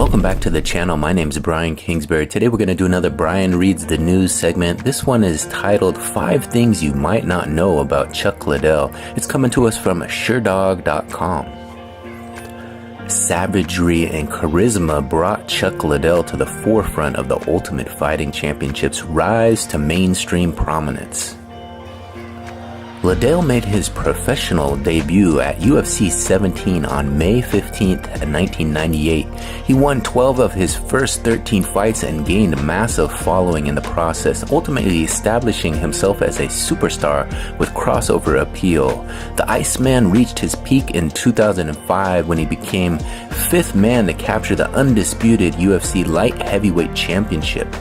Welcome back to the channel. My name is Brian Kingsbury. Today we're going to do another Brian Reads the News segment. This one is titled 5 Things You Might Not Know About Chuck Liddell. It's coming to us from SureDog.com. Savagery and charisma brought Chuck Liddell to the forefront of the Ultimate Fighting Championship's rise to mainstream prominence. Liddell made his professional debut at UFC 17 on May 15, 1998. He won 12 of his first 13 fights and gained a massive following in the process, ultimately establishing himself as a superstar with crossover appeal. The Iceman reached his peak in 2005 when he became 5th man to capture the undisputed UFC light heavyweight championship.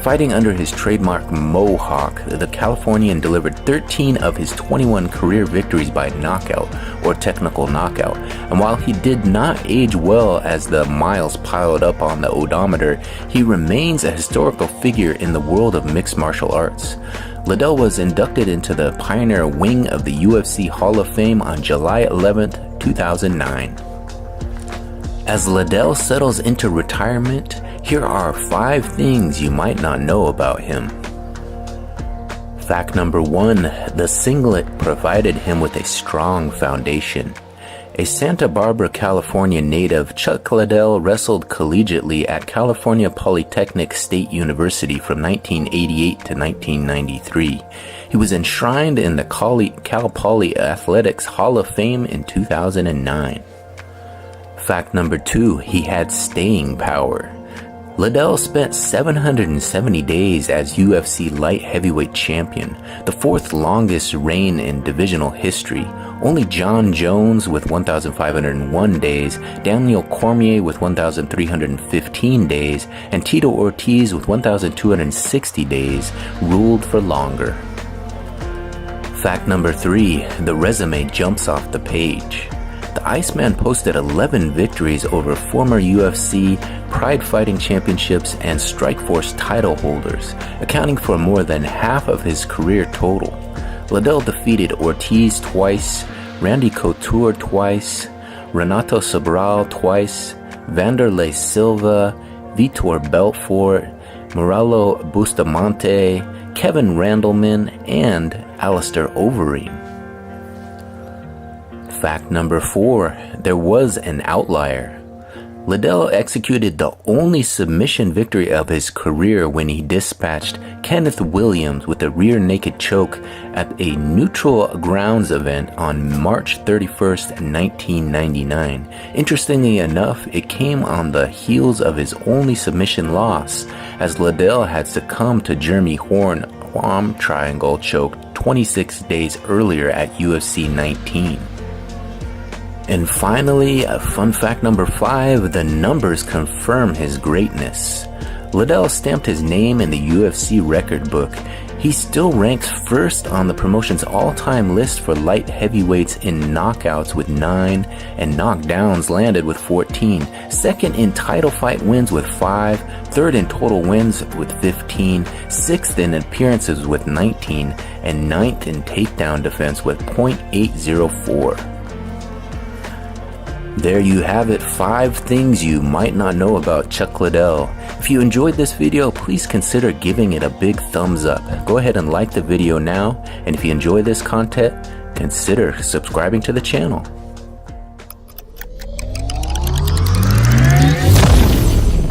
Fighting under his trademark Mohawk, the Californian delivered 13 of his 21 career victories by knockout or technical knockout, and while he did not age well as the miles piled up on the odometer, he remains a historical figure in the world of mixed martial arts. Liddell was inducted into the Pioneer Wing of the UFC Hall of Fame on July 11, 2009. As Liddell settles into retirement, here are 5 things you might not know about him. Fact number 1, the singlet provided him with a strong foundation. A Santa Barbara, California native, Chuck Liddell wrestled collegiately at California Polytechnic State University from 1988 to 1993. He was enshrined in the Cal Poly Athletics Hall of Fame in 2009. Fact number 2, he had staying power. Liddell spent 770 days as UFC light heavyweight champion, the 4th longest reign in divisional history. Only John Jones with 1,501 days, Daniel Cormier with 1,315 days, and Tito Ortiz with 1,260 days ruled for longer. Fact number 3, the resume jumps off the page. The Iceman posted 11 victories over former UFC, Pride Fighting Championships, and Strikeforce title holders, accounting for more than half of his career total. Liddell defeated Ortiz twice, Randy Couture twice, Renato Sobral twice, Vanderlei Silva, Vitor Belfort, Muralo Bustamante, Kevin Randleman, and Alistair Overeem. Fact number 4, there was an outlier. Liddell executed the only submission victory of his career when he dispatched Kenneth Williams with a rear naked choke at a neutral grounds event on March 31st, 1999. Interestingly enough, it came on the heels of his only submission loss, as Liddell had succumbed to Jeremy Horn palm triangle choke 26 days earlier at UFC 19. And finally, fun fact number 5, the numbers confirm his greatness. Liddell stamped his name in the UFC record book. He still ranks 1st on the promotion's all-time list for light heavyweights in knockouts with 9 and knockdowns landed with 14, 2nd in title fight wins with 5, 3rd in total wins with 15, 6th in appearances with 19, and 9th in takedown defense with .804. There you have it, 5 things you might not know about Chuck Liddell. If you enjoyed this video, please consider giving it a big thumbs up. Go ahead and like the video now, and if you enjoy this content, consider subscribing to the channel.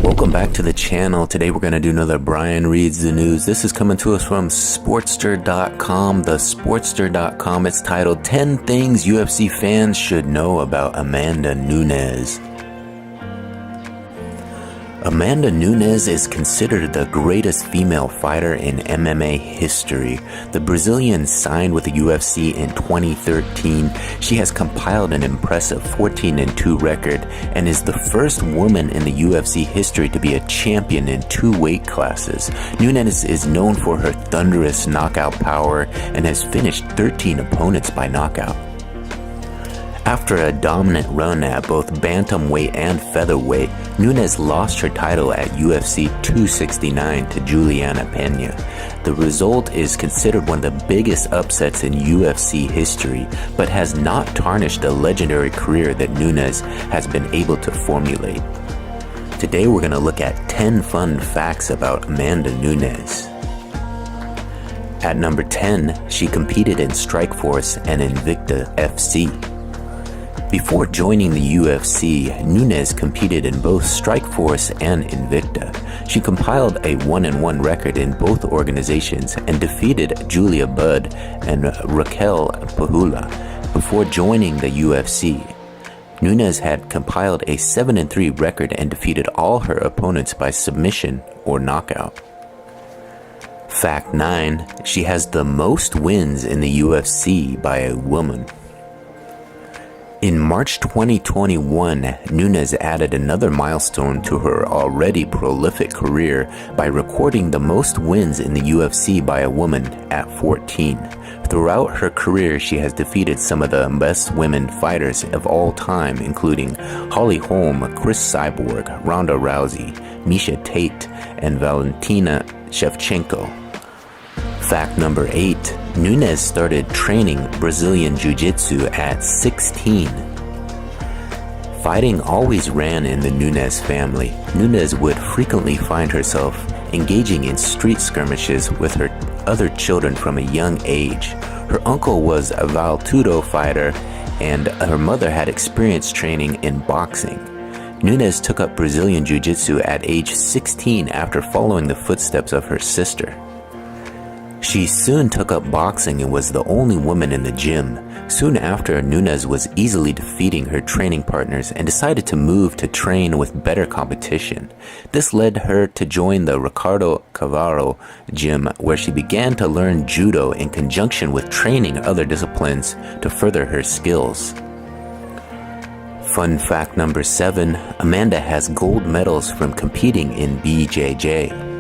Welcome back to the channel. Today we're going to do another Brian Reads the News. This is coming to us from Sportster.com. The Sportster.com. It's titled 10 Things UFC Fans Should Know About Amanda Nunes. Amanda Nunes is considered the greatest female fighter in MMA history. The Brazilian signed with the UFC in 2013. She has compiled an impressive 14-2 record and is the first woman in the UFC history to be a champion in 2 weight classes. Nunes is known for her thunderous knockout power and has finished 13 opponents by knockout. After a dominant run at both bantamweight and featherweight, Nunes lost her title at UFC 269 to Juliana Pena. The result is considered one of the biggest upsets in UFC history, but has not tarnished the legendary career that Nunes has been able to formulate. Today we're going to look at 10 fun facts about Amanda Nunes. At number 10, she competed in Strikeforce and Invicta FC. Before joining the UFC, Nunes competed in both Strikeforce and Invicta. She compiled a 1-1 record in both organizations and defeated Julia Budd and Raquel Pahula before joining the UFC. Nunes had compiled a 7-3 record and defeated all her opponents by submission or knockout. Fact 9. She has the most wins in the UFC by a woman. In March 2021, Nunes added another milestone to her already prolific career by recording the most wins in the UFC by a woman at 14. Throughout her career, she has defeated some of the best women fighters of all time, including Holly Holm, Chris Cyborg, Ronda Rousey, Miesha Tate, and Valentina Shevchenko. Fact number 8. Nunes started training Brazilian Jiu-Jitsu at 16. Fighting always ran in the Nunes family. Nunes would frequently find herself engaging in street skirmishes with her other children from a young age. Her uncle was a Valtudo fighter, and her mother had experience training in boxing. Nunes took up Brazilian Jiu-Jitsu at age 16 after following the footsteps of her sister. She soon took up boxing and was the only woman in the gym. Soon after, Nunes was easily defeating her training partners and decided to move to train with better competition. This led her to join the Ricardo Cavaro gym, where she began to learn judo in conjunction with training other disciplines to further her skills. Fun fact number 7. Amanda has gold medals from competing in BJJ.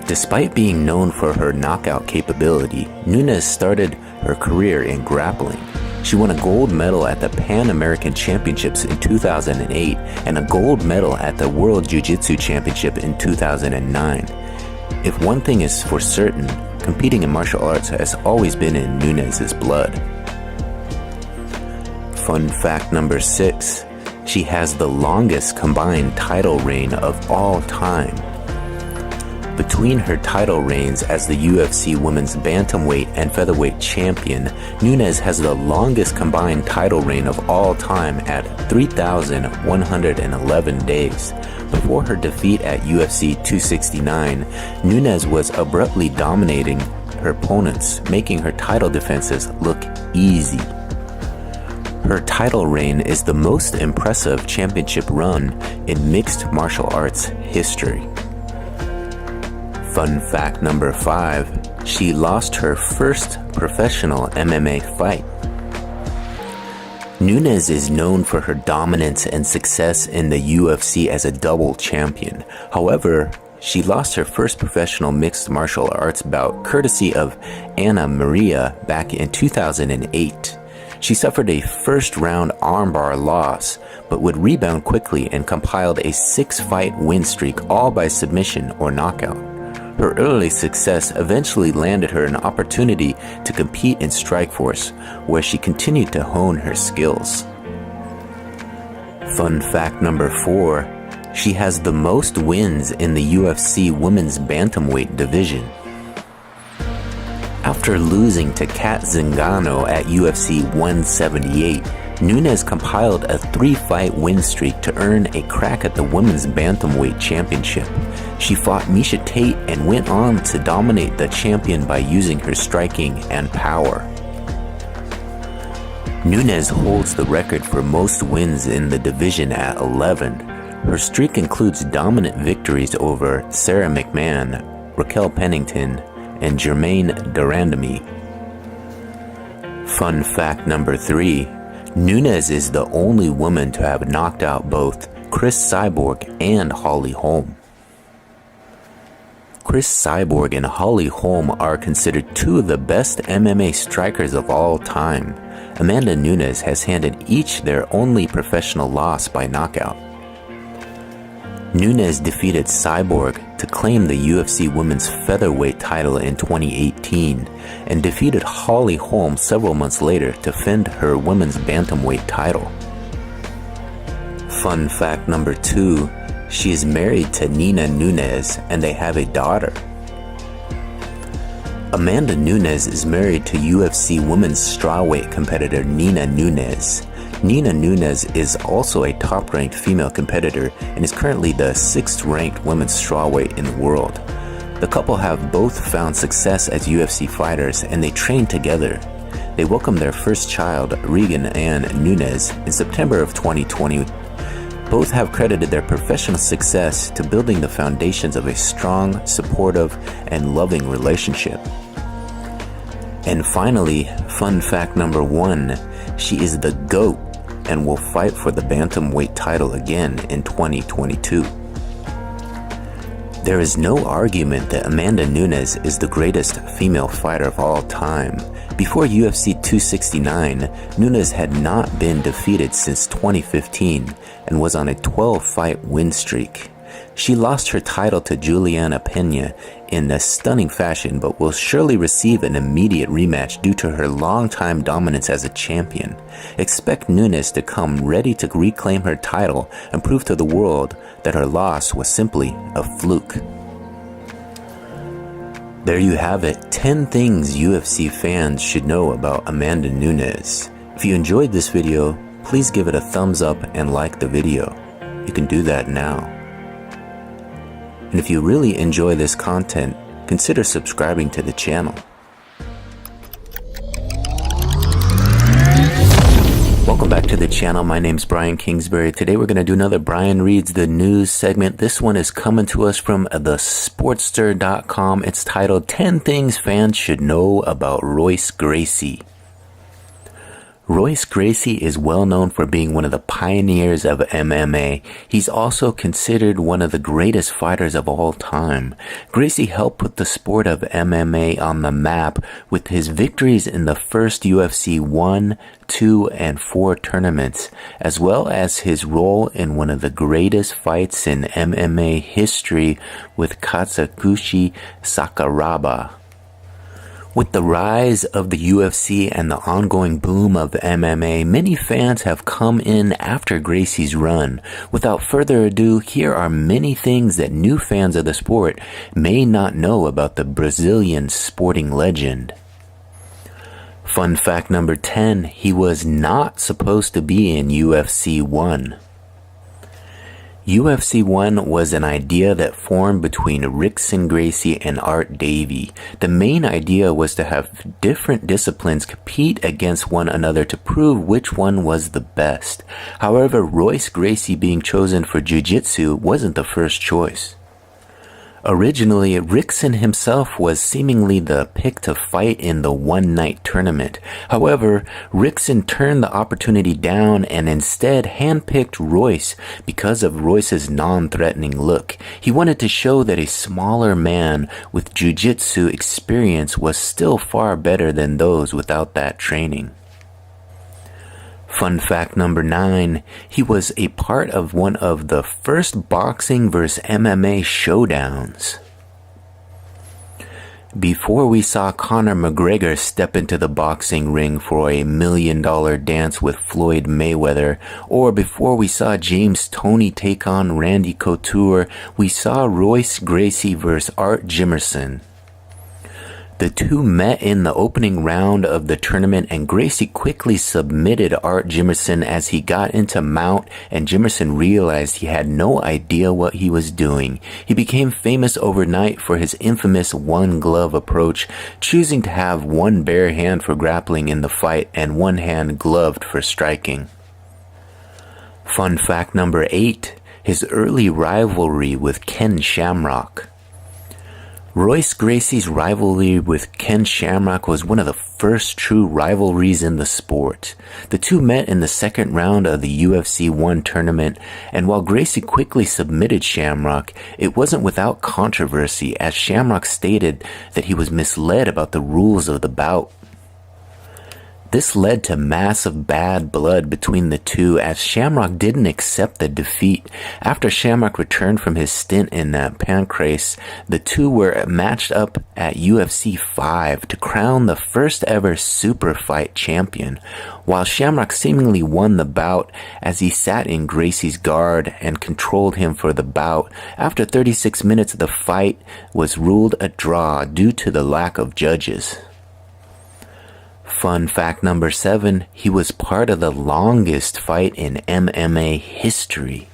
Despite being known for her knockout capability, Nunes started her career in grappling. She won a gold medal at the Pan American Championships in 2008 and a gold medal at the World Jiu-Jitsu Championship in 2009. If one thing is for certain, competing in martial arts has always been in Nunes' blood. Fun fact number 6. She has the longest combined title reign of all time. Between her title reigns as the UFC Women's Bantamweight and Featherweight Champion, Nunes has the longest combined title reign of all time at 3,111 days. Before her defeat at UFC 269, Nunes was abruptly dominating her opponents, making her title defenses look easy. Her title reign is the most impressive championship run in mixed martial arts history. Fun fact number 5. She lost her first professional MMA fight. Nunes is known for her dominance and success in the UFC as a double champion. However, she lost her first professional mixed martial arts bout courtesy of Anna Maria back in 2008. She suffered a first-round armbar loss, but would rebound quickly and compiled a 6-fight win streak, all by submission or knockout. Her early success eventually landed her an opportunity to compete in Strikeforce, where she continued to hone her skills. Fun fact number 4. She has the most wins in the UFC Women's Bantamweight division. After losing to Kat Zingano at UFC 178, Nunes compiled a 3-fight win streak to earn a crack at the Women's Bantamweight Championship. She fought Miesha Tate and went on to dominate the champion by using her striking and power. Nunes holds the record for most wins in the division at 11. Her streak includes dominant victories over Sarah McMahon, Raquel Pennington, and Germaine Durandamy. Fun fact number 3. Nunes is the only woman to have knocked out both Chris Cyborg and Holly Holm. Chris Cyborg and Holly Holm are considered two of the best MMA strikers of all time. Amanda Nunes has handed each their only professional loss by knockout. Nunes defeated Cyborg to claim the UFC Women's Featherweight title in 2018 and defeated Holly Holm several months later to defend her Women's Bantamweight title. Fun fact number 2, she is married to Nina Nunes and they have a daughter. Amanda Nunes is married to UFC women's strawweight competitor Nina Nunes. Nina Nunes is also a top-ranked female competitor and is currently the 6th-ranked women's strawweight in the world. The couple have both found success as UFC fighters and they train together. They welcomed their first child, Regan Ann Nunes, in September of 2020. Both have credited their professional success to building the foundations of a strong, supportive, and loving relationship. And finally, fun fact number 1, she is the GOAT and will fight for the bantamweight title again in 2022. There is no argument that Amanda Nunes is the greatest female fighter of all time. Before UFC 269, Nunes had not been defeated since 2015 and was on a 12-fight win streak. She lost her title to Juliana Pena in a stunning fashion, but will surely receive an immediate rematch due to her long-time dominance as a champion. Expect Nunes to come ready to reclaim her title and prove to the world that her loss was simply a fluke. There you have it, 10 things UFC fans should know about Amanda Nunes. If you enjoyed this video, please give it a thumbs up and like the video. You can do that now. And if you really enjoy this content, consider subscribing to the channel. Welcome back to the channel. My name's Brian Kingsbury. Today we're going to do another Brian Reads the News segment. This one is coming to us from thesportster.com. It's titled 10 Things Fans Should Know About Royce Gracie. Royce Gracie is well known for being one of the pioneers of MMA. He's also considered one of the greatest fighters of all time. Gracie helped put the sport of MMA on the map with his victories in the first UFC 1, 2, and 4 tournaments, as well as his role in one of the greatest fights in MMA history with Katsuyoshi Sakuraba. With the rise of the UFC and the ongoing boom of MMA, many fans have come in after Gracie's run. Without further ado, here are many things that new fans of the sport may not know about the Brazilian sporting legend. Fun fact number 10, he was not supposed to be in UFC 1. UFC 1 was an idea that formed between Rickson Gracie and Art Davie. The main idea was to have different disciplines compete against one another to prove which one was the best. However, Royce Gracie being chosen for Jiu-Jitsu wasn't the first choice. Originally, Rickson himself was seemingly the pick to fight in the one-night tournament. However, Rickson turned the opportunity down and instead handpicked Royce because of Royce's non-threatening look. He wanted to show that a smaller man with jiu-jitsu experience was still far better than those without that training. Fun fact number 9, he was a part of one of the first boxing vs. MMA showdowns. Before we saw Conor McGregor step into the boxing ring for a $1 million dance with Floyd Mayweather, or before we saw James Toney take on Randy Couture, we saw Royce Gracie vs. Art Jimerson. The two met in the opening round of the tournament and Gracie quickly submitted Art Jimerson as he got into mount and Jimerson realized he had no idea what he was doing. He became famous overnight for his infamous one-glove approach, choosing to have one bare hand for grappling in the fight and one hand gloved for striking. Fun fact number 8, his early rivalry with Ken Shamrock. Royce Gracie's rivalry with Ken Shamrock was one of the first true rivalries in the sport. The two met in the second round of the UFC 1 tournament, and while Gracie quickly submitted Shamrock, it wasn't without controversy as Shamrock stated that he was misled about the rules of the bout. This led to massive bad blood between the two, as Shamrock didn't accept the defeat. After Shamrock returned from his stint in Pancrase, the two were matched up at UFC 5 to crown the first ever super fight champion, while Shamrock seemingly won the bout as he sat in Gracie's guard and controlled him for the bout. After 36 minutes, the fight was ruled a draw due to the lack of judges. Fun fact number 7, he was part of the longest fight in MMA history.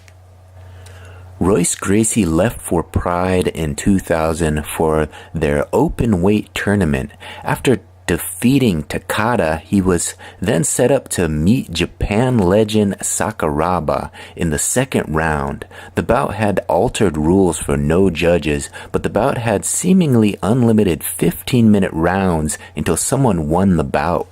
Royce Gracie left for Pride in 2000 for their open weight tournament. After defeating Takada, he was then set up to meet Japan legend Sakuraba in the second round. The bout had altered rules for no judges, but the bout had seemingly unlimited 15-minute rounds until someone won the bout.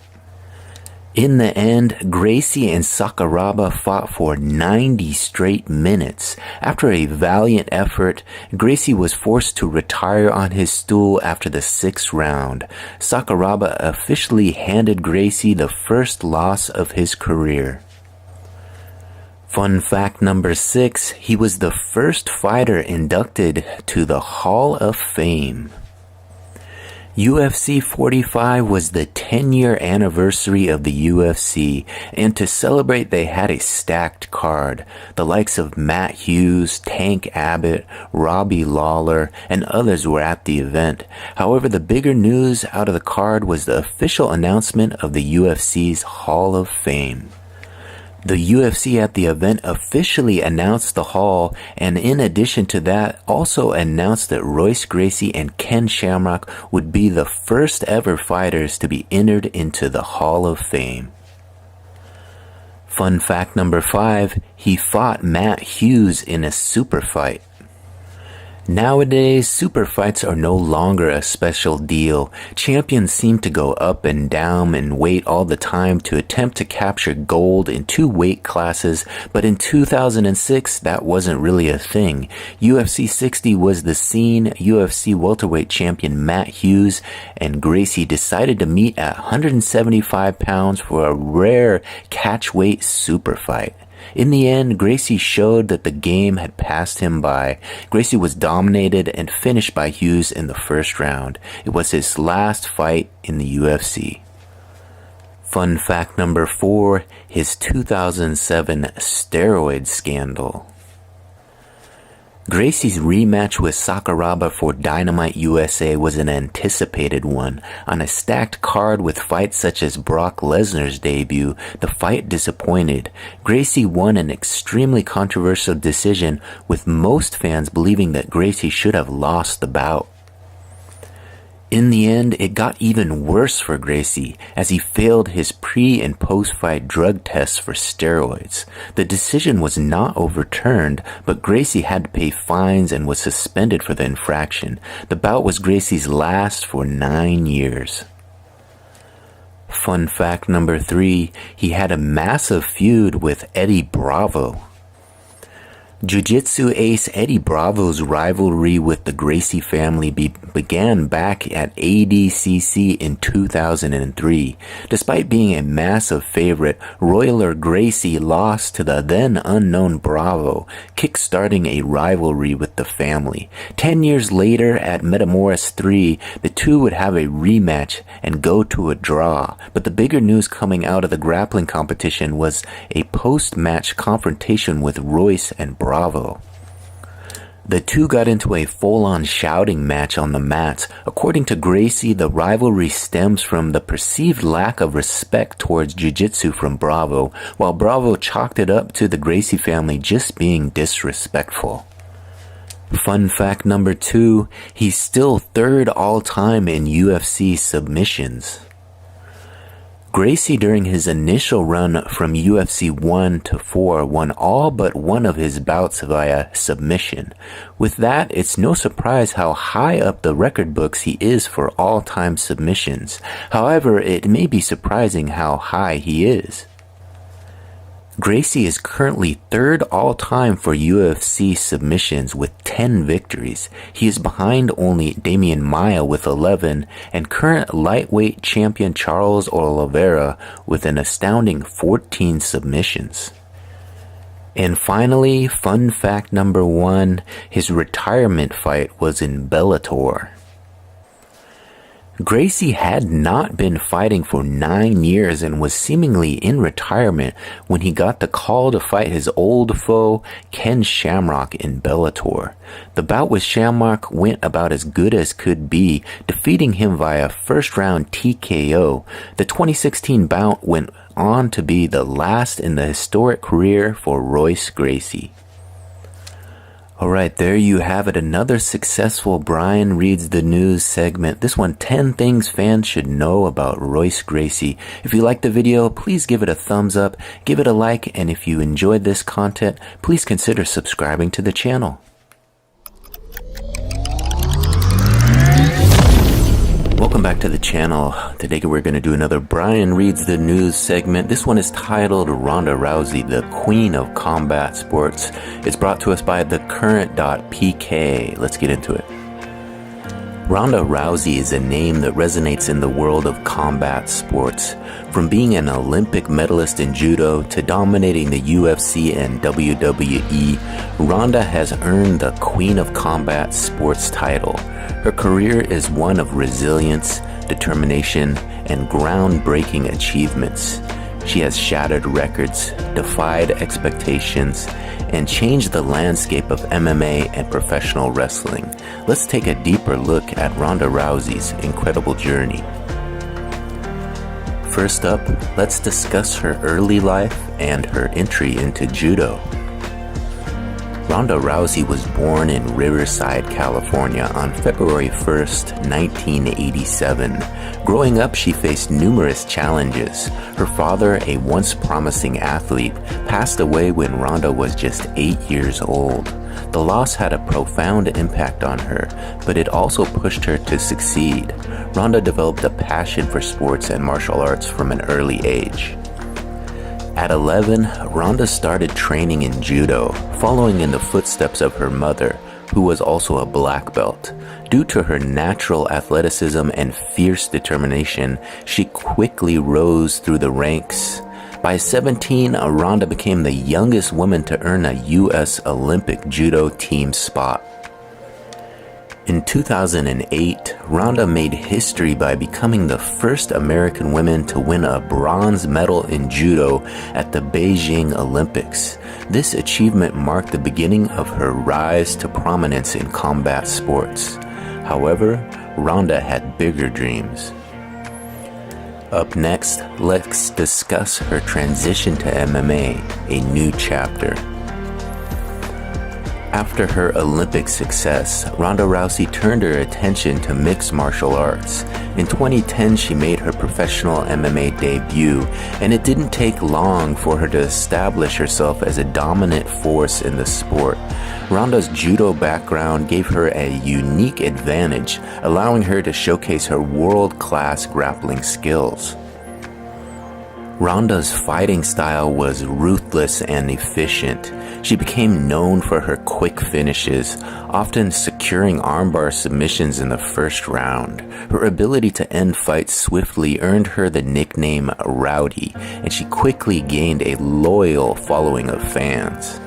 In the end, Gracie and Sakuraba fought for 90 straight minutes. After a valiant effort, Gracie was forced to retire on his stool after the 6th round. Sakuraba officially handed Gracie the first loss of his career. Fun fact number 6, he was the first fighter inducted to the Hall of Fame. UFC 45 was the 10-year anniversary of the UFC, and to celebrate they had a stacked card. The likes of Matt Hughes, Tank Abbott, Robbie Lawler, and others were at the event. However, the bigger news out of the card was the official announcement of the UFC's Hall of Fame. The UFC at the event officially announced the Hall, and in addition to that, also announced that Royce Gracie and Ken Shamrock would be the first ever fighters to be entered into the Hall of Fame. Fun fact number 5, he fought Matt Hughes in a super fight. Nowadays, super fights are no longer a special deal. Champions seem to go up and down in weight all the time to attempt to capture gold in 2 weight classes, but in 2006, that wasn't really a thing. UFC 60 was the scene. UFC welterweight champion Matt Hughes and Gracie decided to meet at 175 pounds for a rare catchweight super fight. In the end, Gracie showed that the game had passed him by. Gracie was dominated and finished by Hughes in the first round. It was his last fight in the UFC. Fun fact number 4, his 2007 steroid scandal. Gracie's rematch with Sakuraba for Dynamite USA was an anticipated one. On a stacked card with fights such as Brock Lesnar's debut, the fight disappointed. Gracie won an extremely controversial decision, with most fans believing that Gracie should have lost the bout. In the end, it got even worse for Gracie, as he failed his pre- and post-fight drug tests for steroids. The decision was not overturned, but Gracie had to pay fines and was suspended for the infraction. The bout was Gracie's last for 9 years. Fun fact number 3, he had a massive feud with Eddie Bravo. Jiu-Jitsu ace Eddie Bravo's rivalry with the Gracie family began back at ADCC in 2003. Despite being a massive favorite, Royler Gracie lost to the then unknown Bravo, kick-starting a rivalry with the family. 10 years later, at Metamoris 3, the two would have a rematch and go to a draw. But the bigger news coming out of the grappling competition was a post-match confrontation with Royce and Bravo. The two got into a full-on shouting match on the mats. According to Gracie, the rivalry stems from the perceived lack of respect towards jiu-jitsu from Bravo, while Bravo chalked it up to the Gracie family just being disrespectful. Fun fact number 2, he's still 3rd all-time in UFC submissions. Gracie, during his initial run from UFC 1 to 4, won all but one of his bouts via submission. With that, it's no surprise how high up the record books he is for all-time submissions. However, it may be surprising how high he is. Gracie is currently third all-time for UFC submissions with 10 victories. He is behind only Damian Maia with 11 and current lightweight champion Charles Oliveira with an astounding 14 submissions. And finally, fun fact number 1, his retirement fight was in Bellator. Gracie had not been fighting for 9 years and was seemingly in retirement when he got the call to fight his old foe, Ken Shamrock, in Bellator. The bout with Shamrock went about as good as could be, defeating him via first-round TKO. The 2016 bout went on to be the last in the historic career for Royce Gracie. Alright, there you have it, another successful Brian Reads the News segment. This one, 10 things fans should know about Royce Gracie. If you liked the video, please give it a thumbs up, give it a like, and if you enjoyed this content, please consider subscribing to the channel. Welcome back to the channel. Today we're going to do another Brian Reads the News segment. This one is titled Ronda Rousey, the Queen of Combat Sports. It's brought to us by thecurrent.pk. Let's get into it. Ronda Rousey is a name that resonates in the world of combat sports. From being an Olympic medalist in judo to dominating the UFC and WWE, Ronda has earned the Queen of Combat Sports title. Her career is one of resilience, determination, and groundbreaking achievements. She has shattered records, defied expectations, and changed the landscape of MMA and professional wrestling. Let's take a deeper look at Ronda Rousey's incredible journey. First up, let's discuss her early life and her entry into judo. Ronda Rousey was born in Riverside, California on February 1st, 1987. Growing up, she faced numerous challenges. Her father, a once promising athlete, passed away when Ronda was just 8 years old. The loss had a profound impact on her, but it also pushed her to succeed. Ronda developed a passion for sports and martial arts from an early age. At 11, Ronda started training in judo, following in the footsteps of her mother, who was also a black belt. Due to her natural athleticism and fierce determination, she quickly rose through the ranks. By 17, Ronda became the youngest woman to earn a U.S. Olympic judo team spot. In 2008, Ronda made history by becoming the first American woman to win a bronze medal in judo at the Beijing Olympics. This achievement marked the beginning of her rise to prominence in combat sports. However, Ronda had bigger dreams. Up next, let's discuss her transition to MMA, a new chapter. After her Olympic success, Ronda Rousey turned her attention to mixed martial arts. In 2010, she made her professional MMA debut, and it didn't take long for her to establish herself as a dominant force in the sport. Ronda's judo background gave her a unique advantage, allowing her to showcase her world-class grappling skills. Ronda's fighting style was ruthless and efficient. She became known for her quick finishes, often securing armbar submissions in the first round. Her ability to end fights swiftly earned her the nickname Rowdy, and she quickly gained a loyal following of fans.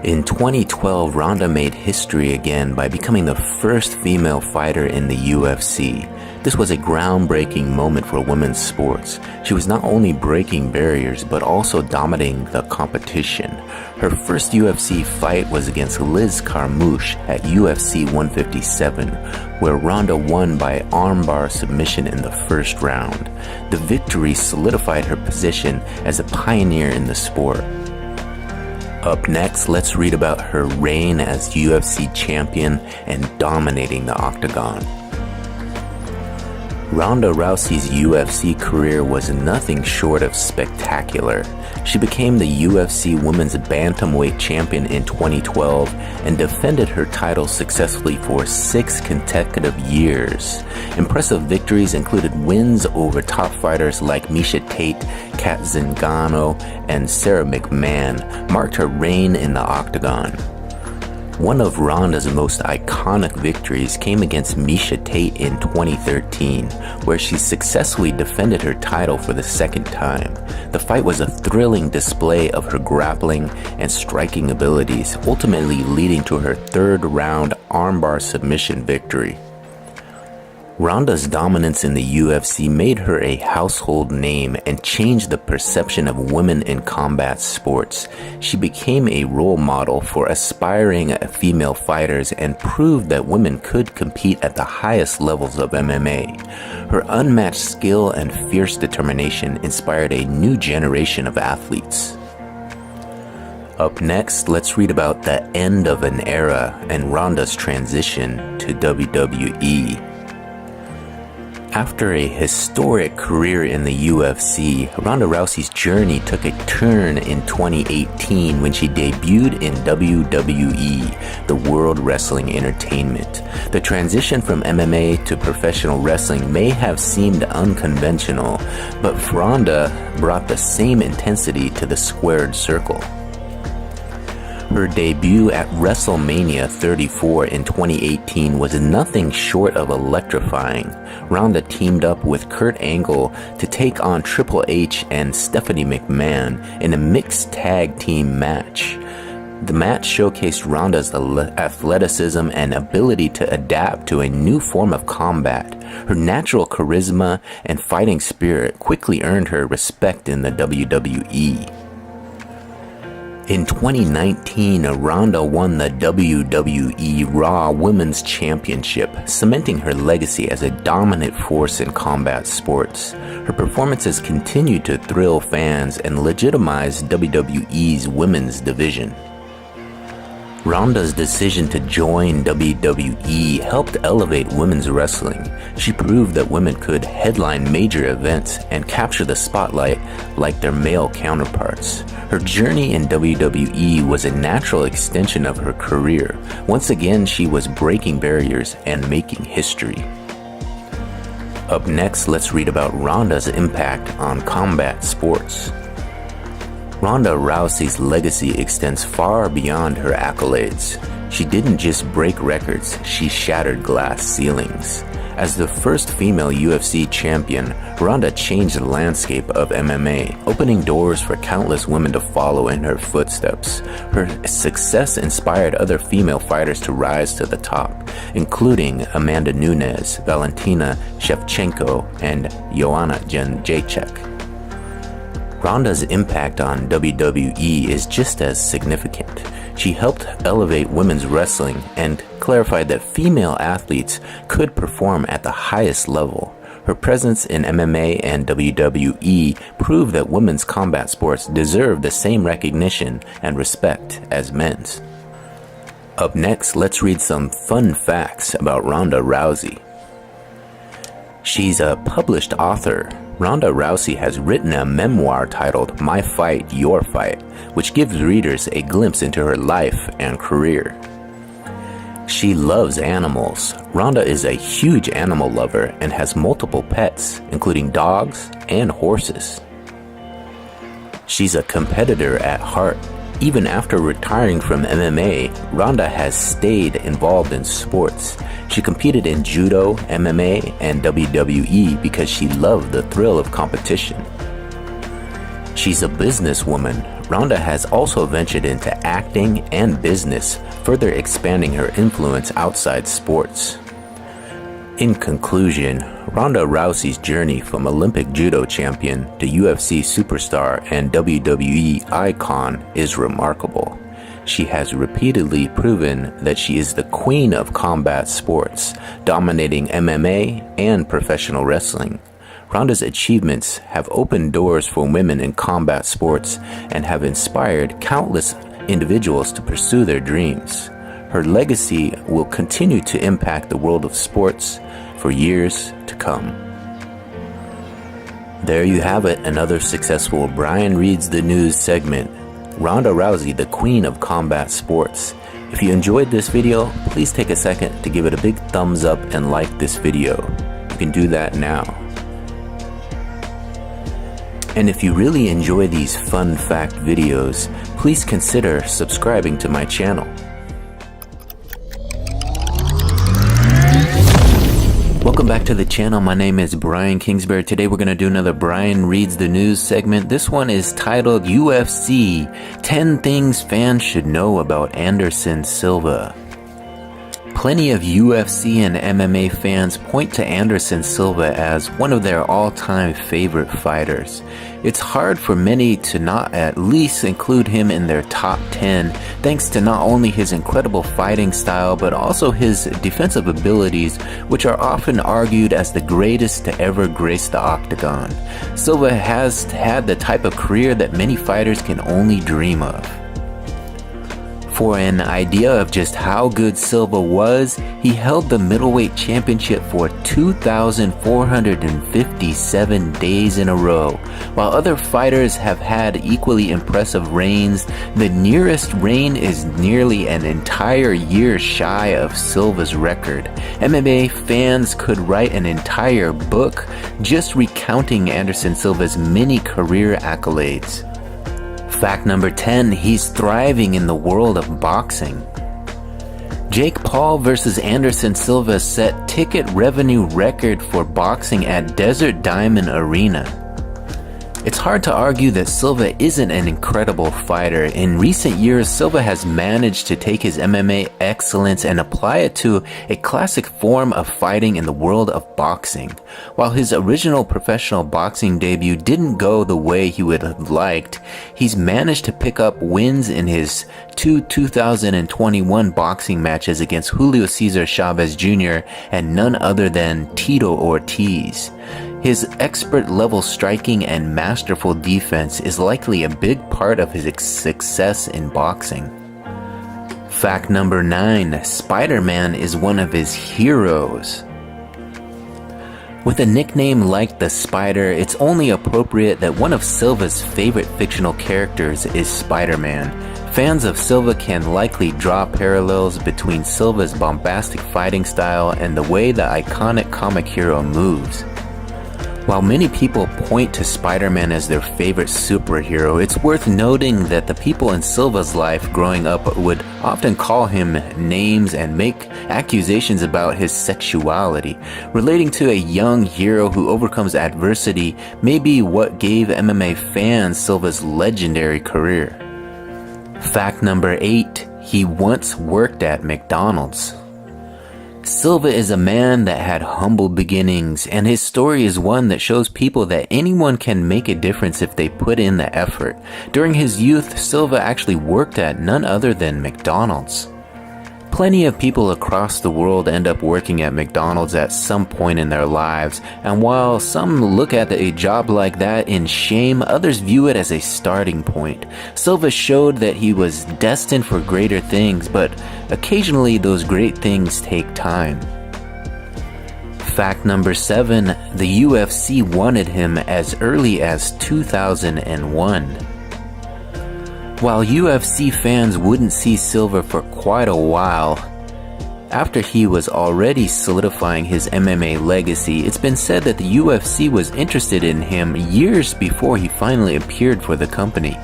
In 2012, Ronda made history again by becoming the first female fighter in the UFC. This was a groundbreaking moment for women's sports. She was not only breaking barriers, but also dominating the competition. Her first UFC fight was against Liz Carmouche at UFC 157, where Ronda won by armbar submission in the first round. The victory solidified her position as a pioneer in the sport. Up next, let's read about her reign as UFC champion and dominating the octagon. Ronda Rousey's UFC career was nothing short of spectacular. She became the UFC Women's Bantamweight Champion in 2012 and defended her title successfully for 6 consecutive years. Impressive victories included wins over top fighters like Miesha Tate, Kat Zingano, and Sarah McMahon, marked her reign in the octagon. One of Ronda's most iconic victories came against Miesha Tate in 2013, where she successfully defended her title for the second time. The fight was a thrilling display of her grappling and striking abilities, ultimately leading to her third-round armbar submission victory. Ronda's dominance in the UFC made her a household name and changed the perception of women in combat sports. She became a role model for aspiring female fighters and proved that women could compete at the highest levels of MMA. Her unmatched skill and fierce determination inspired a new generation of athletes. Up next, let's read about the end of an era and Ronda's transition to WWE. After a historic career in the UFC, Ronda Rousey's journey took a turn in 2018 when she debuted in WWE, the World Wrestling Entertainment. The transition from MMA to professional wrestling may have seemed unconventional, but Ronda brought the same intensity to the squared circle. Her debut at WrestleMania 34 in 2018 was nothing short of electrifying. Ronda teamed up with Kurt Angle to take on Triple H and Stephanie McMahon in a mixed tag team match. The match showcased Ronda's athleticism and ability to adapt to a new form of combat. Her natural charisma and fighting spirit quickly earned her respect in the WWE. In 2019, Ronda won the WWE Raw Women's Championship, cementing her legacy as a dominant force in combat sports. Her performances continue to thrill fans and legitimize WWE's women's division. Ronda's decision to join WWE helped elevate women's wrestling. She proved that women could headline major events and capture the spotlight like their male counterparts. Her journey in WWE was a natural extension of her career. Once again, she was breaking barriers and making history. Up next, let's read about Ronda's impact on combat sports. Ronda Rousey's legacy extends far beyond her accolades. She didn't just break records, she shattered glass ceilings. As the first female UFC champion, Ronda changed the landscape of MMA, opening doors for countless women to follow in her footsteps. Her success inspired other female fighters to rise to the top, including Amanda Nunes, Valentina Shevchenko, and Joanna Jędrzejczyk. Ronda's impact on WWE is just as significant. She helped elevate women's wrestling and clarified that female athletes could perform at the highest level. Her presence in MMA and WWE proved that women's combat sports deserve the same recognition and respect as men's. Up next, let's read some fun facts about Ronda Rousey. She's a published author. Ronda Rousey has written a memoir titled My Fight, Your Fight, which gives readers a glimpse into her life and career. She loves animals. Ronda is a huge animal lover and has multiple pets, including dogs and horses. She's a competitor at heart. Even after retiring from MMA, Ronda has stayed involved in sports. She competed in judo, MMA, and WWE because she loved the thrill of competition. She's a businesswoman. Ronda has also ventured into acting and business, further expanding her influence outside sports. In conclusion, Ronda Rousey's journey from Olympic judo champion to UFC superstar and WWE icon is remarkable. She has repeatedly proven that she is the queen of combat sports, dominating MMA and professional wrestling. Ronda's achievements have opened doors for women in combat sports and have inspired countless individuals to pursue their dreams. Her legacy will continue to impact the world of sports for years to come. There you have it, another successful Brian Reads the News segment. Ronda Rousey, the queen of combat sports. If you enjoyed this video, please take a second to give it a big thumbs up and like this video. You can do that now. And if you really enjoy these fun fact videos, please consider subscribing to my channel. Welcome back to the channel. My name is Brian Kingsbury. Today we're going to do another Brian Reads the News segment. This one is titled UFC 10 Things Fans Should Know About Anderson Silva. Plenty of UFC and MMA fans point to Anderson Silva as one of their all-time favorite fighters. It's hard for many to not at least include him in their top 10, thanks to not only his incredible fighting style, but also his defensive abilities, which are often argued as the greatest to ever grace the octagon. Silva has had the type of career that many fighters can only dream of. For an idea of just how good Silva was, he held the middleweight championship for 2,457 days in a row. While other fighters have had equally impressive reigns, the nearest reign is nearly an entire year shy of Silva's record. MMA fans could write an entire book just recounting Anderson Silva's many career accolades. Fact number 10, he's thriving in the world of boxing. Jake Paul versus Anderson Silva set ticket revenue record for boxing at Desert Diamond Arena. It's hard to argue that Silva isn't an incredible fighter. In recent years, Silva has managed to take his MMA excellence and apply it to a classic form of fighting in the world of boxing. While his original professional boxing debut didn't go the way he would have liked, he's managed to pick up wins in his two 2021 boxing matches against Julio Cesar Chavez Jr. and none other than Tito Ortiz. His expert-level striking and masterful defense is likely a big part of his success in boxing. Fact number 9, Spider-Man is one of his heroes. With a nickname like the Spider, it's only appropriate that one of Silva's favorite fictional characters is Spider-Man. Fans of Silva can likely draw parallels between Silva's bombastic fighting style and the way the iconic comic hero moves. While many people point to Spider-Man as their favorite superhero, it's worth noting that the people in Silva's life growing up would often call him names and make accusations about his sexuality. Relating to a young hero who overcomes adversity may be what gave MMA fans Silva's legendary career. Fact number 8, he once worked at McDonald's. Silva is a man that had humble beginnings, and his story is one that shows people that anyone can make a difference if they put in the effort. During his youth, Silva actually worked at none other than McDonald's. Plenty of people across the world end up working at McDonald's at some point in their lives, and while some look at a job like that in shame, others view it as a starting point. Silva showed that he was destined for greater things, but occasionally those great things take time. Fact number 7, the UFC wanted him as early as 2001. While UFC fans wouldn't see Silva for quite a while, after he was already solidifying his MMA legacy, it's been said that the UFC was interested in him years before he finally appeared for the company.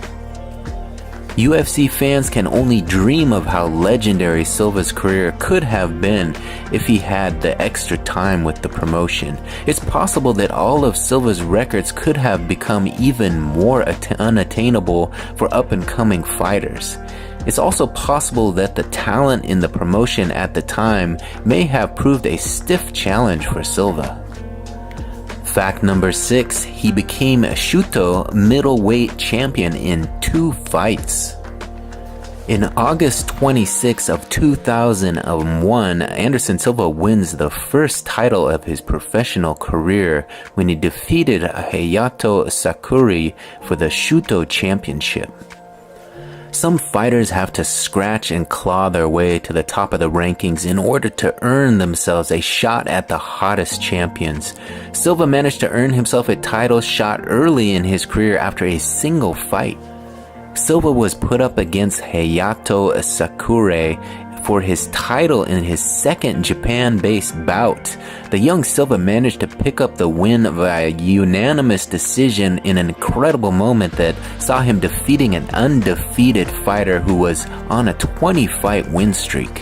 UFC fans can only dream of how legendary Silva's career could have been if he had the extra time with the promotion. It's possible that all of Silva's records could have become even more unattainable for up-and-coming fighters. It's also possible that the talent in the promotion at the time may have proved a stiff challenge for Silva. Fact number 6, he became a Shooto middleweight champion in 2 fights. In August 26 of 2001, Anderson Silva wins the first title of his professional career when he defeated Hayato Sakuri for the Shooto championship. Some fighters have to scratch and claw their way to the top of the rankings in order to earn themselves a shot at the hottest champions. Silva managed to earn himself a title shot early in his career after a single fight. Silva was put up against Hayato Sakura for his title in his second Japan-based bout. The young Silva managed to pick up the win via unanimous decision in an incredible moment that saw him defeating an undefeated fighter who was on a 20-fight win streak.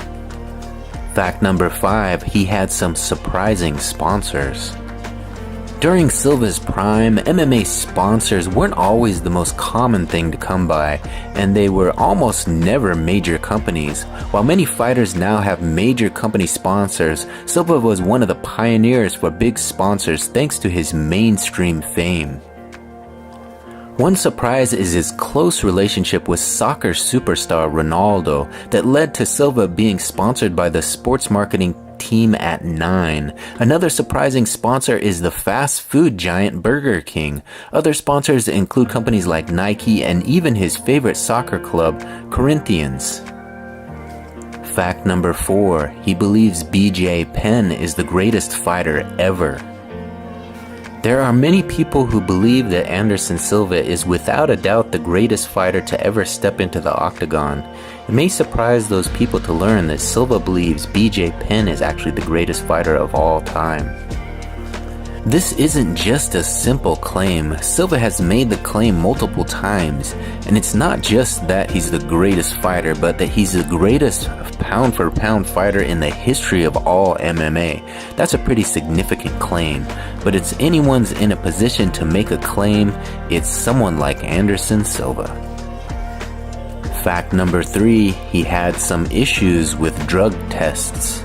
Fact number 5, he had some surprising sponsors. During Silva's prime, MMA sponsors weren't always the most common thing to come by, and they were almost never major companies. While many fighters now have major company sponsors, Silva was one of the pioneers for big sponsors thanks to his mainstream fame. One surprise is his close relationship with soccer superstar Ronaldo that led to Silva being sponsored by the sports marketing team at 9. Another surprising sponsor is the fast food giant Burger King. Other sponsors include companies like Nike and even his favorite soccer club, Corinthians. Fact number 4, he believes BJ Penn is the greatest fighter ever. There are many people who believe that Anderson Silva is without a doubt the greatest fighter to ever step into the octagon. It may surprise those people to learn that Silva believes BJ Penn is actually the greatest fighter of all time. This isn't just a simple claim. Silva has made the claim multiple times, and it's not just that he's the greatest fighter, but that he's the greatest pound-for-pound fighter in the history of all MMA. That's a pretty significant claim, but it's anyone's in a position to make a claim. It's someone like Anderson Silva. Fact number 3, he had some issues with drug tests.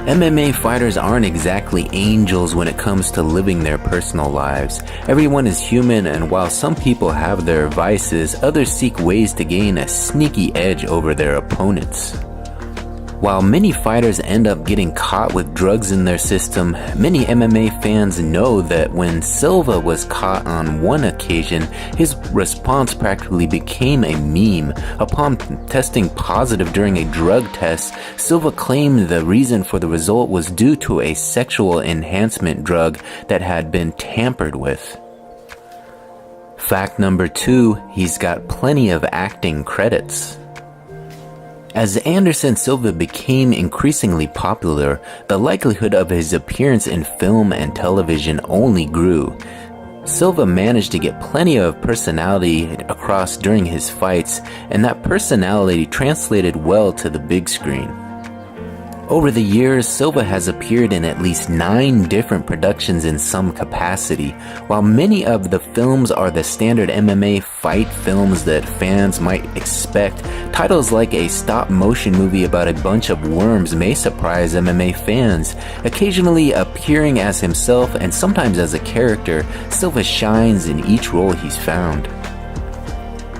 MMA fighters aren't exactly angels when it comes to living their personal lives. Everyone is human, and while some people have their vices, others seek ways to gain a sneaky edge over their opponents. While many fighters end up getting caught with drugs in their system, many MMA fans know that when Silva was caught on one occasion, his response practically became a meme. Upon testing positive during a drug test, Silva claimed the reason for the result was due to a sexual enhancement drug that had been tampered with. Fact number 2, he's got plenty of acting credits. As Anderson Silva became increasingly popular, the likelihood of his appearance in film and television only grew. Silva managed to get plenty of personality across during his fights, and that personality translated well to the big screen. Over the years, Silva has appeared in at least 9 different productions in some capacity. While many of the films are the standard MMA fight films that fans might expect, titles like a stop-motion movie about a bunch of worms may surprise MMA fans. Occasionally appearing as himself and sometimes as a character, Silva shines in each role he's found.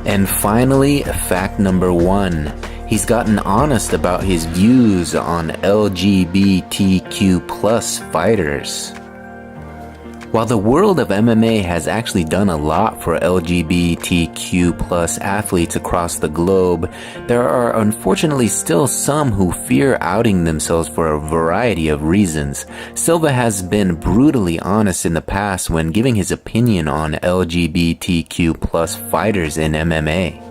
And finally, fact number 1. He's gotten honest about his views on LGBTQ+ fighters. While the world of MMA has actually done a lot for LGBTQ+ athletes across the globe, there are unfortunately still some who fear outing themselves for a variety of reasons. Silva has been brutally honest in the past when giving his opinion on LGBTQ+ fighters in MMA.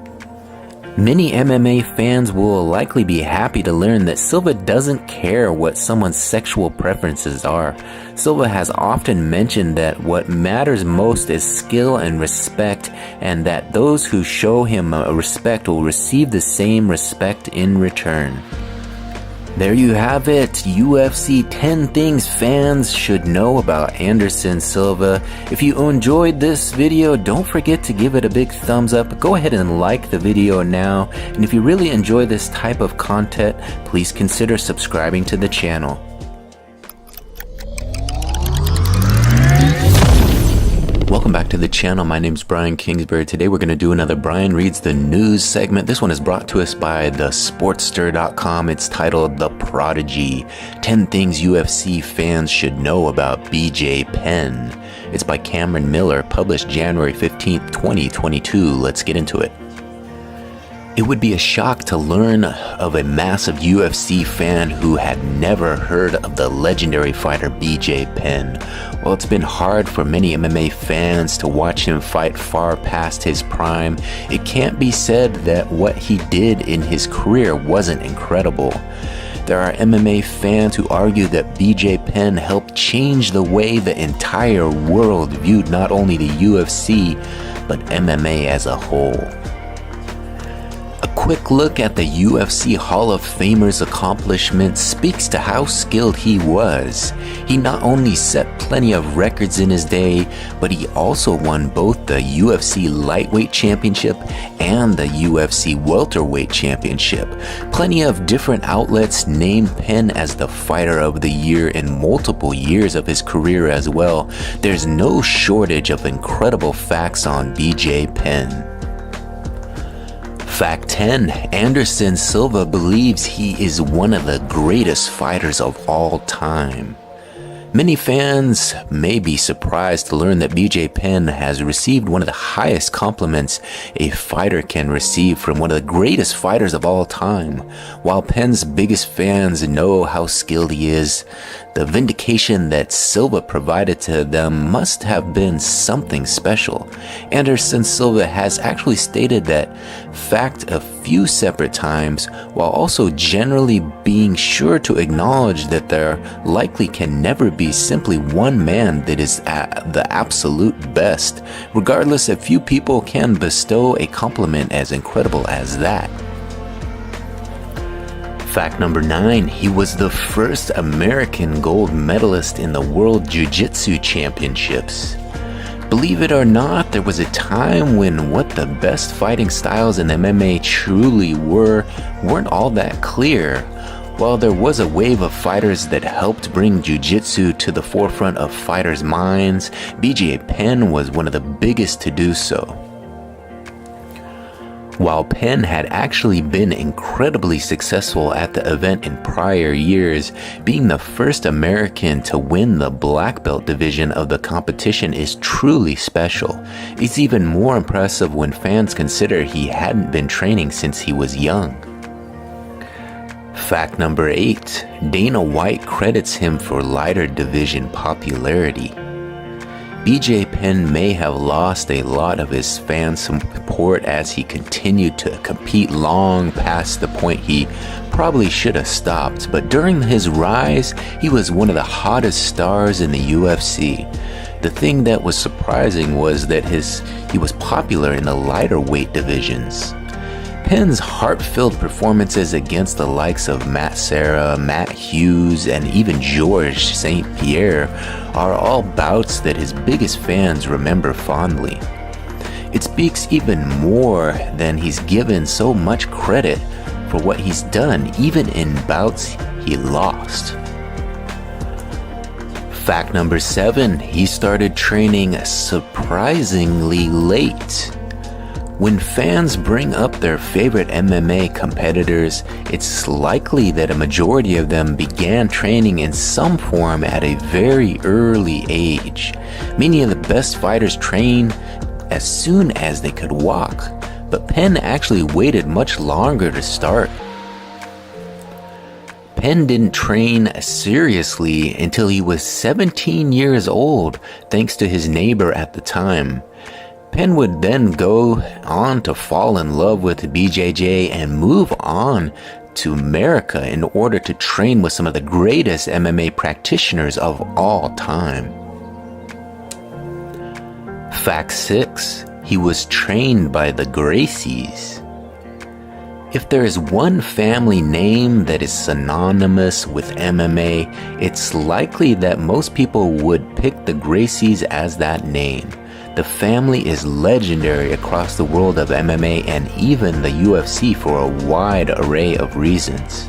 Many MMA fans will likely be happy to learn that Silva doesn't care what someone's sexual preferences are. Silva has often mentioned that what matters most is skill and respect, and that those who show him respect will receive the same respect in return. There you have it, UFC 10 things fans should know about Anderson Silva. If you enjoyed this video, don't forget to give it a big thumbs up. Go ahead and like the video now. And if you really enjoy this type of content, please consider subscribing to the channel. Welcome back to the channel. My name's Brian Kingsbury. Today we're going to do another Brian Reads the News segment. This one is brought to us by thesportster.com. It's titled The Prodigy, 10 Things UFC Fans Should Know About BJ Penn. It's by Cameron Miller, published January 15th, 2022. Let's get into it. It would be a shock to learn of a massive UFC fan who had never heard of the legendary fighter BJ Penn. While it's been hard for many MMA fans to watch him fight far past his prime, it can't be said that what he did in his career wasn't incredible. There are MMA fans who argue that BJ Penn helped change the way the entire world viewed not only the UFC, but MMA as a whole. A quick look at the UFC Hall of Famer's accomplishments speaks to how skilled he was. He not only set plenty of records in his day, but he also won both the UFC Lightweight Championship and the UFC Welterweight Championship. Plenty of different outlets named Penn as the Fighter of the Year in multiple years of his career as well. There's no shortage of incredible facts on BJ Penn. Fact 10. Anderson Silva believes he is one of the greatest fighters of all time. Many fans may be surprised to learn that BJ Penn has received one of the highest compliments a fighter can receive from one of the greatest fighters of all time. While Penn's biggest fans know how skilled he is, the vindication that Silva provided to them must have been something special. Anderson Silva has actually stated that fact a few separate times, while also generally being sure to acknowledge that there likely can never be simply one man that is at the absolute best. Regardless, a few people can bestow a compliment as incredible as that. Fact number 9, he was the first American gold medalist in the World Jiu-Jitsu Championships. Believe it or not, there was a time when what the best fighting styles in MMA truly weren't all that clear. While there was a wave of fighters that helped bring jiu-jitsu to the forefront of fighters' minds, BJ Penn was one of the biggest to do so. While Penn had actually been incredibly successful at the event in prior years, being the first American to win the black belt division of the competition is truly special. It's even more impressive when fans consider he hadn't been training since he was young. Fact number 8, Dana White credits him for lighter division popularity. BJ Penn may have lost a lot of his fan support as he continued to compete long past the point he probably should have stopped, but during his rise, he was one of the hottest stars in the UFC. The thing that was surprising was that he was popular in the lighter weight divisions. Penn's heart-filled performances against the likes of Matt Serra, Matt Hughes, and even Georges St. Pierre are all bouts that his biggest fans remember fondly. It speaks even more than he's given so much credit for what he's done, even in bouts he lost. Fact number 7, he started training surprisingly late. When fans bring up their favorite MMA competitors, it's likely that a majority of them began training in some form at a very early age. Many of the best fighters train as soon as they could walk, but Penn actually waited much longer to start. Penn didn't train seriously until he was 17 years old, thanks to his neighbor at the time. Penn would then go on to fall in love with BJJ and move on to America in order to train with some of the greatest MMA practitioners of all time. Fact 6, he was trained by the Gracies. If there is one family name that is synonymous with MMA, it's likely that most people would pick the Gracies as that name. The family is legendary across the world of MMA and even the UFC for a wide array of reasons.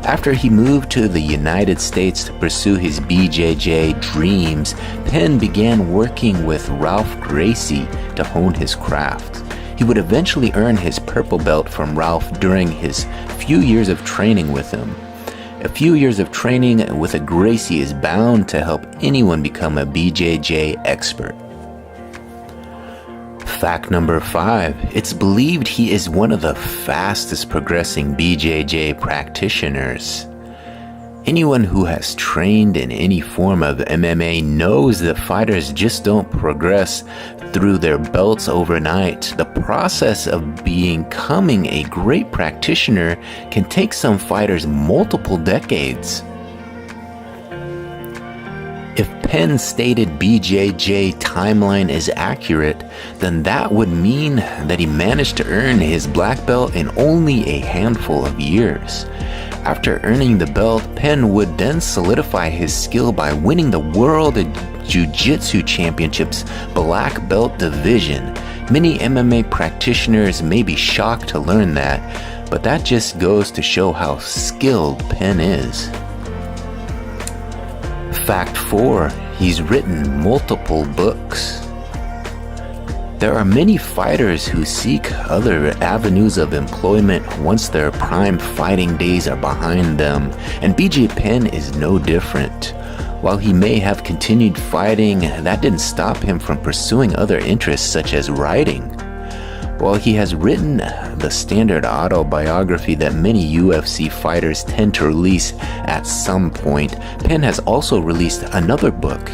After he moved to the United States to pursue his BJJ dreams, Penn began working with Ralph Gracie to hone his craft. He would eventually earn his purple belt from Ralph during his few years of training with him. A few years of training with a Gracie is bound to help anyone become a BJJ expert. Fact number 5. It's believed he is one of the fastest progressing BJJ practitioners. Anyone who has trained in any form of MMA knows that fighters just don't progress through their belts overnight. The process of becoming a great practitioner can take some fighters multiple decades. If Penn's stated BJJ timeline is accurate, then that would mean that he managed to earn his black belt in only a handful of years. After earning the belt, Penn would then solidify his skill by winning the World Jiu-Jitsu Championships Black Belt Division. Many MMA practitioners may be shocked to learn that, but that just goes to show how skilled Penn is. Fact 4. He's written multiple books. There are many fighters who seek other avenues of employment once their prime fighting days are behind them, and BJ Penn is no different. While he may have continued fighting, that didn't stop him from pursuing other interests such as writing. While he has written the standard autobiography that many UFC fighters tend to release at some point, Penn has also released another book.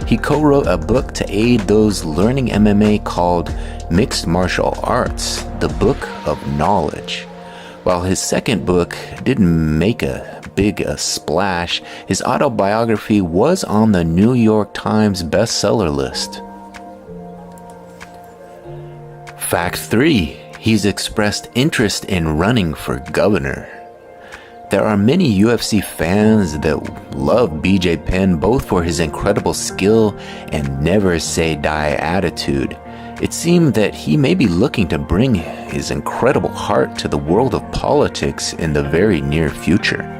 He co-wrote a book to aid those learning MMA called Mixed Martial Arts, the Book of Knowledge. While his second book didn't make a big splash, his autobiography was on the New York Times bestseller list. Fact 3. He's expressed interest in running for governor. There are many UFC fans that love BJ Penn both for his incredible skill and never say die attitude. It seemed that he may be looking to bring his incredible heart to the world of politics in the very near future.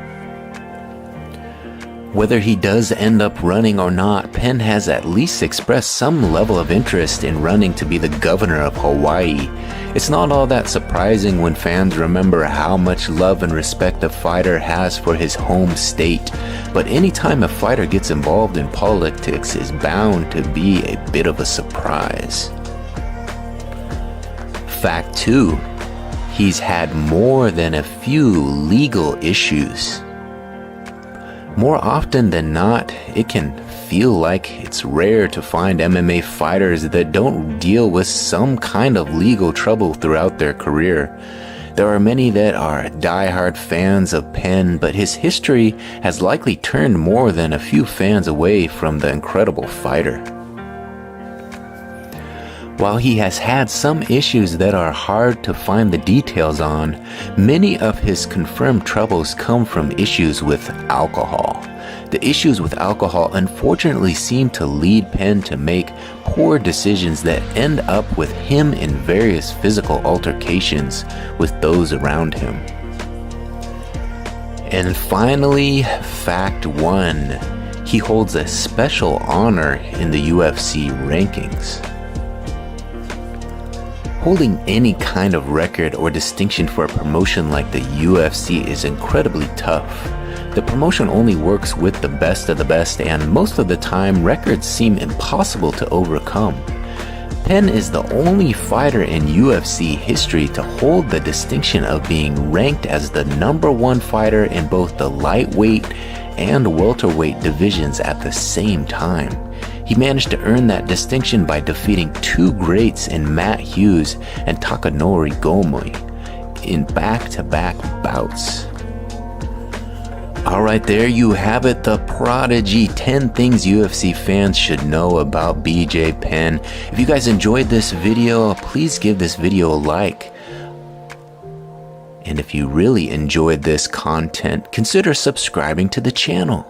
Whether he does end up running or not, Penn has at least expressed some level of interest in running to be the governor of Hawaii. It's not all that surprising when fans remember how much love and respect a fighter has for his home state, but anytime a fighter gets involved in politics is bound to be a bit of a surprise. Fact 2. He's had more than a few legal issues. More often than not, it can feel like it's rare to find MMA fighters that don't deal with some kind of legal trouble throughout their career. There are many that are diehard fans of Penn, but his history has likely turned more than a few fans away from the incredible fighter. While he has had some issues that are hard to find the details on, many of his confirmed troubles come from issues with alcohol. The issues with alcohol unfortunately seem to lead Penn to make poor decisions that end up with him in various physical altercations with those around him. And finally, fact 1. He holds a special honor in the UFC rankings. Holding any kind of record or distinction for a promotion like the UFC is incredibly tough. The promotion only works with the best of the best, and most of the time records seem impossible to overcome. Penn is the only fighter in UFC history to hold the distinction of being ranked as the #1 fighter in both the lightweight and welterweight divisions at the same time. He managed to earn that distinction by defeating two greats in Matt Hughes and Takanori Gomi in back-to-back bouts. Alright, there you have it, the prodigy. 10 things UFC fans should know about BJ Penn. If you guys enjoyed this video, please give this video a like. And if you really enjoyed this content, consider subscribing to the channel.